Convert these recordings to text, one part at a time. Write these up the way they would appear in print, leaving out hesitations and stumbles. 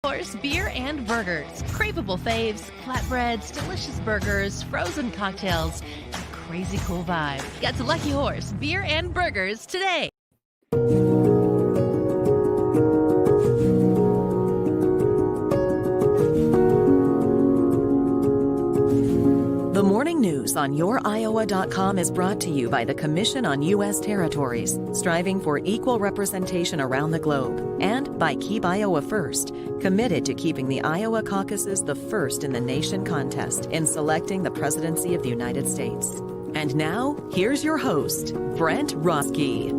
Horse Beer and Burgers. Craveable faves, flatbreads, delicious burgers, frozen cocktails, and a crazy cool vibe. Get to Lucky Horse Beer and Burgers today. The morning news on YourIowa.com is brought to you by the Commission on U.S. Territories, striving for equal representation around the globe, and by Keep Iowa First, committed to keeping the Iowa caucuses the first in the nation contest in selecting the presidency of the United States. And now, here's your host, Brent Roske.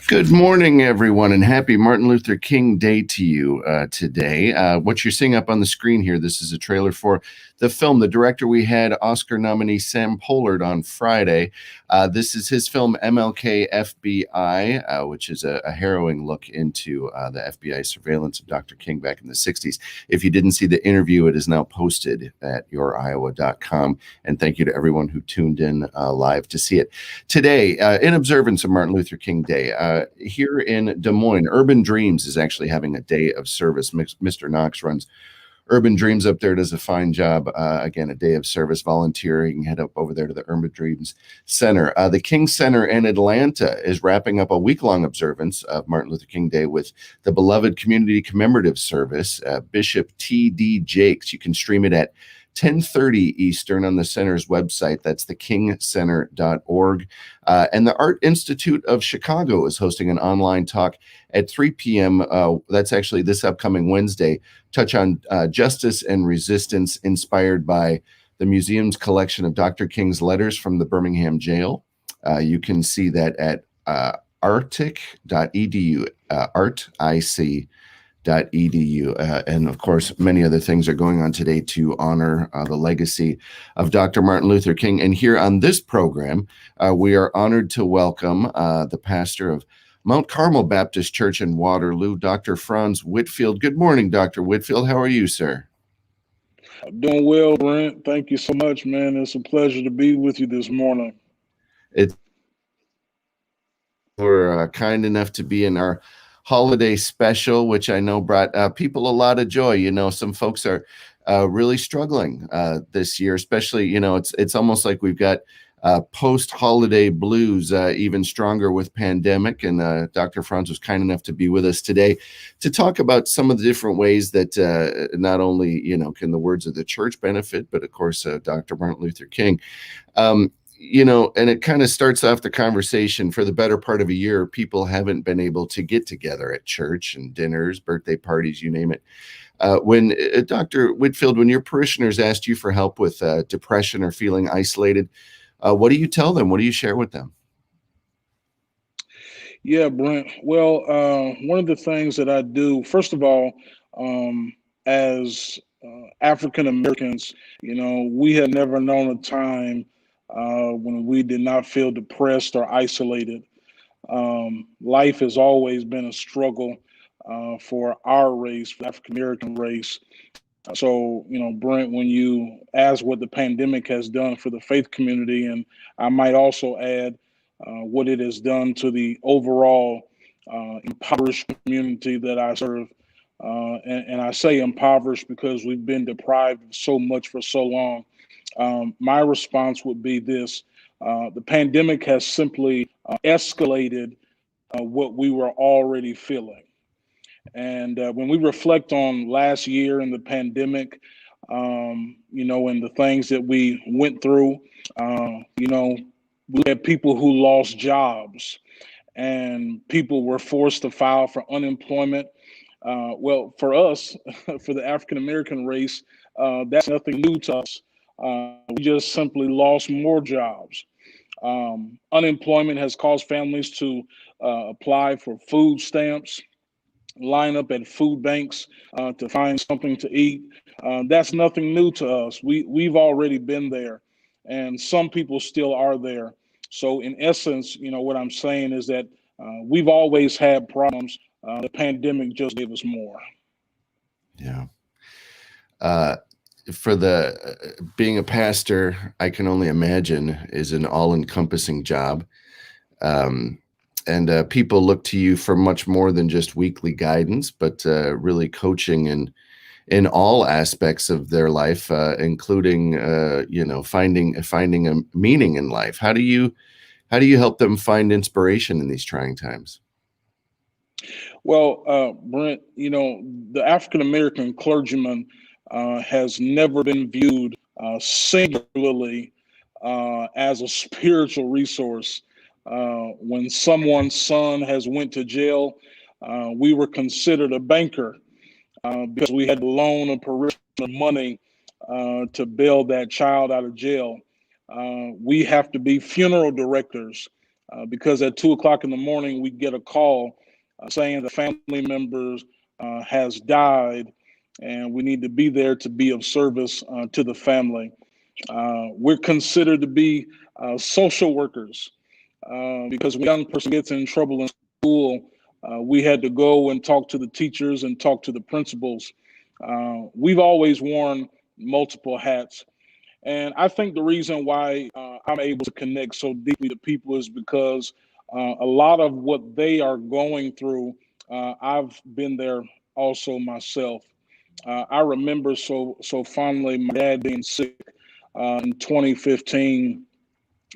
Good morning, everyone, and happy Martin Luther King Day to you today. What you're seeing up on the screen here, this is a trailer for the film. The director, we had Oscar nominee Sam Pollard on Friday. This is his film MLK FBI, which is a harrowing look into the FBI surveillance of Dr. King back in the 60s. If you didn't see the interview, it is now posted at YourIowa.com. And thank you to everyone who tuned in live to see it. Today, in observance of Martin Luther King Day, here in Des Moines, Urban Dreams is actually having a day of service. Mr. Knox runs Urban Dreams up there, does a fine job. Again, a day of service, volunteering. Head up over there to the Urban Dreams Center. The King Center in Atlanta is wrapping up a week-long observance of Martin Luther King Day with the Beloved Community Commemorative Service. Bishop T.D. Jakes. You can stream it at 10:30 Eastern on the center's website. That's thekingcenter.org. And the Art Institute of Chicago is hosting an online talk at 3 p.m. That's actually this upcoming Wednesday. Touch on justice and resistance, inspired by the museum's collection of Dr. King's letters from the Birmingham jail. You can see that at artic.edu, artic.edu. And of course, many other things are going on today to honor the legacy of Dr. Martin Luther King. And here on this program, we are honored to welcome the pastor of Mount Carmel Baptist Church in Waterloo, Dr. Frantz Whitfield. Good morning, Dr. Whitfield. How are you, sir? Doing well, Brent. Thank you so much, man. It's a pleasure to be with you this morning. We're kind enough to be in our holiday special, which I know brought people a lot of joy. You know, some folks are really struggling this year, especially, you know, it's almost like we've got post-holiday blues, even stronger with pandemic. And Dr. Frantz was kind enough to be with us today to talk about some of the different ways that not only, you know, can the words of the church benefit, but of course, Dr. Martin Luther King. You know, and it kind of starts off the conversation. For the better part of a year, people haven't been able to get together at church and dinners, birthday parties, you name it. When Dr. Whitfield, when your parishioners asked you for help with depression or feeling isolated, what do you tell them? What do you share with them? Yeah, Brent. Well, one of the things that I do, first of all, as African Americans, you know, we have never known a time when we did not feel depressed or isolated. Life has always been a struggle for our race, the African American race. So, you know, Brent, when you ask what the pandemic has done for the faith community, and I might also add what it has done to the overall impoverished community that I serve. And I say impoverished because we've been deprived of so much for so long. My response would be this: the pandemic has simply escalated what we were already feeling. And when we reflect on last year and the pandemic, you know, and the things that we went through, you know, we had people who lost jobs and people were forced to file for unemployment. Well, for us, for the African American race, that's nothing new to us. We just simply lost more jobs. Unemployment has caused families to apply for food stamps, line up at food banks to find something to eat. That's nothing new to us. We've already been there, and some people still are there. So in essence, you know, what I'm saying is that we've always had problems. The pandemic just gave us more. Yeah. for the being a pastor, I can only imagine is an all-encompassing job. And people look to you for much more than just weekly guidance, but really coaching in all aspects of their life, including finding a meaning in life. How do you help them find inspiration in these trying times? Well, Brent, the African American clergyman has never been viewed singularly as a spiritual resource. When someone's son has went to jail, we were considered a banker because we had to loan a parishioner money to bail that child out of jail. We have to be funeral directors because at 2 o'clock in the morning we get a call saying the family members has died, and we need to be there to be of service to the family. We're considered to be social workers because when a young person gets in trouble in school, we had to go and talk to the teachers and talk to the principals. We've always worn multiple hats. And I think the reason why I'm able to connect so deeply to people is because a lot of what they are going through, I've been there also myself. I remember so fondly my dad being sick in 2015,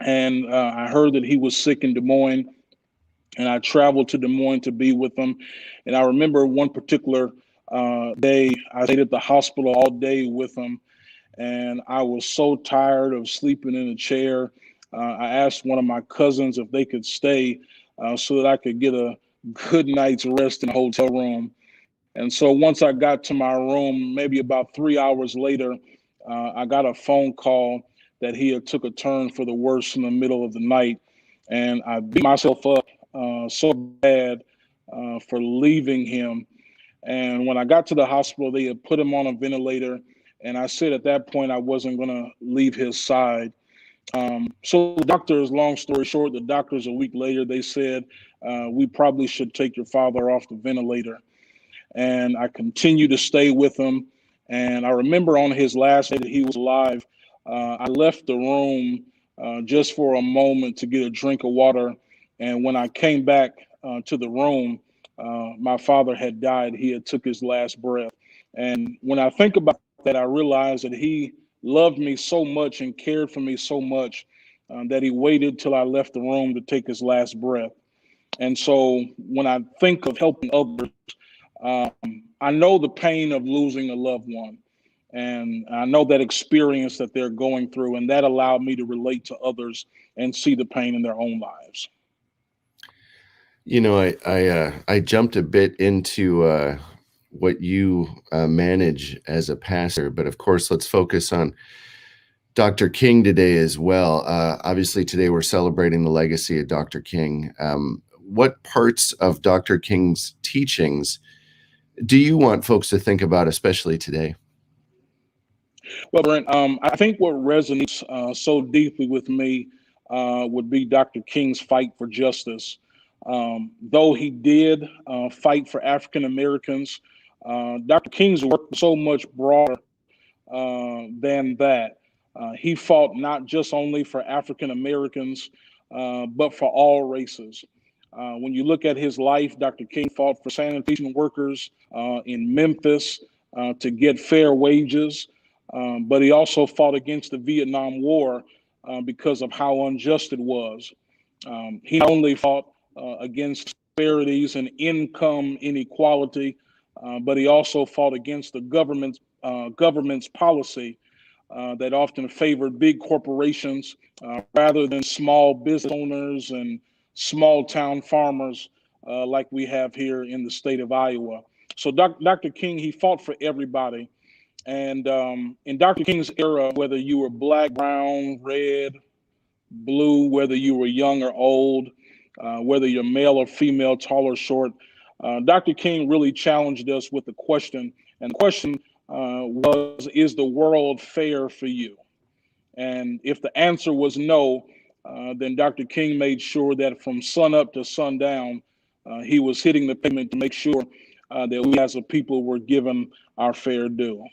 and I heard that he was sick in Des Moines, and I traveled to Des Moines to be with him. And I remember one particular day, I stayed at the hospital all day with him, and I was so tired of sleeping in a chair. I asked one of my cousins if they could stay so that I could get a good night's rest in a hotel room. And so once I got to my room, maybe about 3 hours later, I got a phone call that he had took a turn for the worse in the middle of the night. And I beat myself up so bad for leaving him. And when I got to the hospital, they had put him on a ventilator. And I said at that point, I wasn't going to leave his side. So the doctors, long story short, the doctors a week later, they said, we probably should take your father off the ventilator. And I continued to stay with him. And I remember on his last day that he was alive, I left the room just for a moment to get a drink of water. And when I came back to the room, my father had died. He had took his last breath. And when I think about that, I realized that he loved me so much and cared for me so much that he waited till I left the room to take his last breath. And so when I think of helping others, I know the pain of losing a loved one. And I know that experience that they're going through, and that allowed me to relate to others and see the pain in their own lives. I jumped a bit into what you manage as a pastor, but of course, let's focus on Dr. King today as well. Obviously, today we're celebrating the legacy of Dr. King. What parts of Dr. King's teachings do you want folks to think about, especially today? Well, Brent, I think what resonates so deeply with me would be Dr. King's fight for justice. Though he did fight for African Americans, Dr. King's work was so much broader than that. He fought not just only for African Americans, but for all races. When you look at his life, Dr. King fought for sanitation workers in Memphis to get fair wages, but he also fought against the Vietnam War because of how unjust it was. He not only fought against disparities and income inequality, but he also fought against the government's policy that often favored big corporations rather than small business owners and small town farmers like we have here in the state of Iowa. So Dr. King, he fought for everybody. And in Dr. King's era, whether you were black, brown, red, blue, whether you were young or old, whether you're male or female, tall or short, Dr. King really challenged us with the question. And the question was, is the world fair for you? And if the answer was no, then Dr. King made sure that from sun up to sundown, he was hitting the pavement to make sure that we as a people were given our fair due.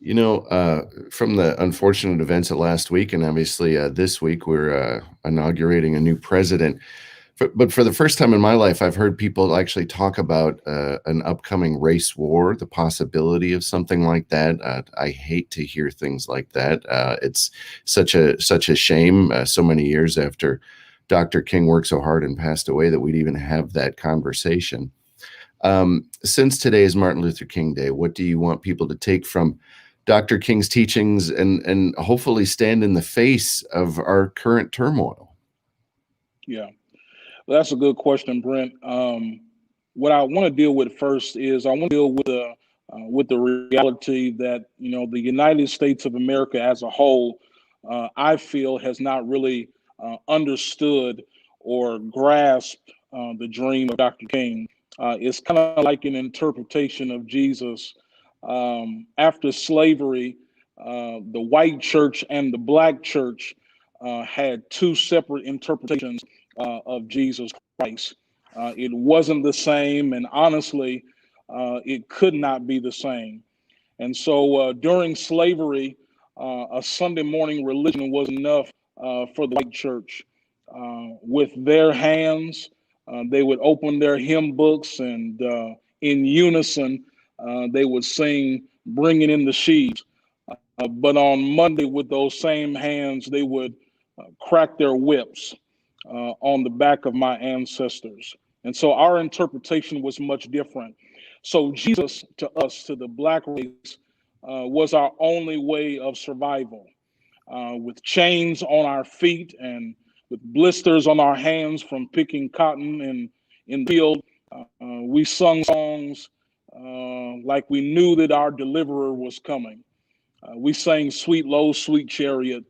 From the unfortunate events of last week, and obviously this week, we're inaugurating a new president. But for the first time in my life, I've heard people actually talk about an upcoming race war, the possibility of something like that. I hate to hear things like that. It's such a shame, so many years after Dr. King worked so hard and passed away, that we'd even have that conversation. Since today is Martin Luther King Day, what do you want people to take from Dr. King's teachings and hopefully stand in the face of our current turmoil? Yeah, well, that's a good question, Brent. What I want to deal with first is I want to deal with the reality that the United States of America as a whole, I feel, has not really understood or grasped the dream of Dr. King. It's kind of like an interpretation of Jesus. After slavery, the white church and the black church had two separate interpretations of Jesus Christ. It wasn't the same, and honestly, it could not be the same. And so during slavery, a Sunday morning religion was enough for the white church. With their hands, they would open their hymn books, and in unison, they would sing, "Bringing in the Sheaves." But on Monday, with those same hands, they would crack their whips on the back of my ancestors. And so our interpretation was much different. So Jesus, to us, to the black race, was our only way of survival. With chains on our feet and with blisters on our hands from picking cotton in the field, we sung songs like we knew that our deliverer was coming. We sang "Sweet Low, Sweet Chariot,"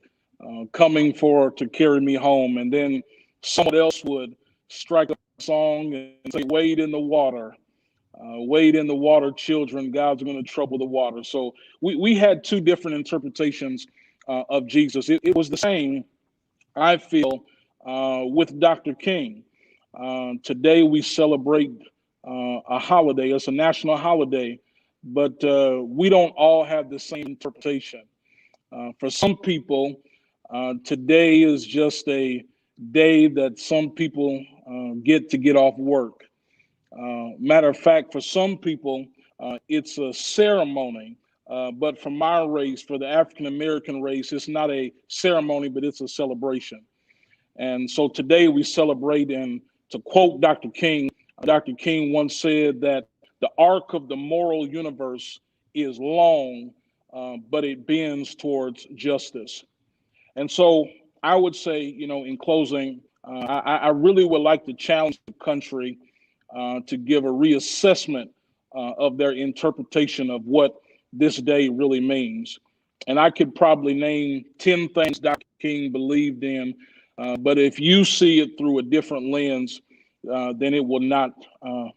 coming for to carry me home. And then someone else would strike a song and say, "Wade in the water, wade in the water, children. God's going to trouble the water." So we had two different interpretations of Jesus. It was the same, I feel, with Dr. King. Today we celebrate a holiday. It's a national holiday, but we don't all have the same interpretation. For some people, today is just a day that some people get off work. Matter of fact, for some people, it's a ceremony. But for my race, for the African American race, it's not a ceremony, but it's a celebration. And so today we celebrate, and to quote Dr. King once said that the arc of the moral universe is long, but it bends towards justice. And so I would say, in closing, I really would like to challenge the country to give a reassessment of their interpretation of what this day really means. And I could probably name 10 things Dr. King believed in, but if you see it through a different lens, then it will not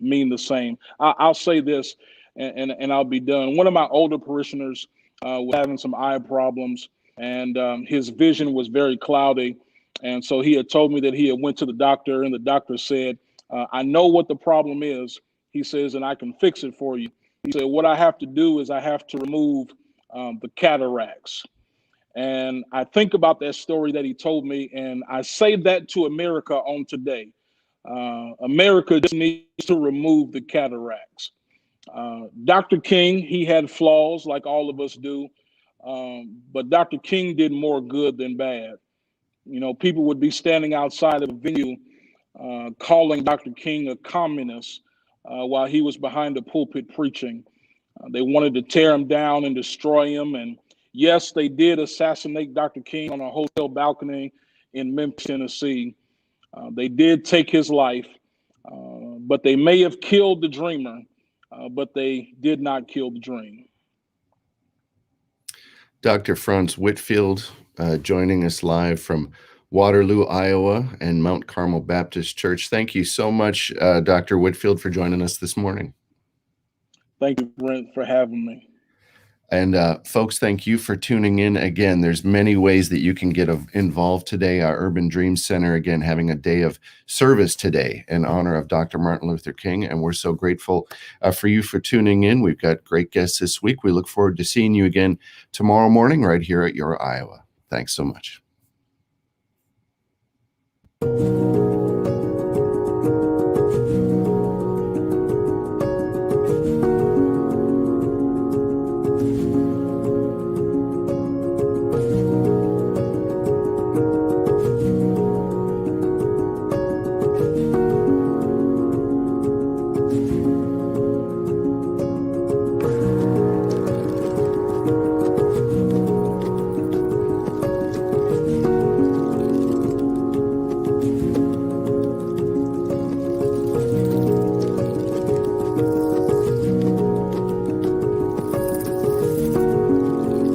mean the same. I'll say this, and I'll be done. One of my older parishioners was having some eye problems, and his vision was very cloudy. And so he had told me that he had went to the doctor, and the doctor said, "I know what the problem is." He says, "and I can fix it for you." He said, "What I have to do is I have to remove the cataracts." And I think about that story that he told me, and I say that to America on today. America just needs to remove the cataracts. Dr. King, he had flaws like all of us do, but Dr. King did more good than bad. People would be standing outside of a venue calling Dr. King a communist while he was behind the pulpit preaching. They wanted to tear him down and destroy him. And yes, they did assassinate Dr. King on a hotel balcony in Memphis, Tennessee. They did take his life, but they may have killed the dreamer, but they did not kill the dream. Dr. Frantz Whitfield joining us live from Waterloo, Iowa, and Mount Carmel Baptist Church. Thank you so much, Dr. Whitfield, for joining us this morning. Thank you, Brent, for having me. And folks, thank you for tuning in. Again, there's many ways that you can get involved today. Our Urban Dreams Center, again, having a day of service today in honor of Dr. Martin Luther King. And we're so grateful for you for tuning in. We've got great guests this week. We look forward to seeing you again tomorrow morning right here at Your Iowa. Thanks so much.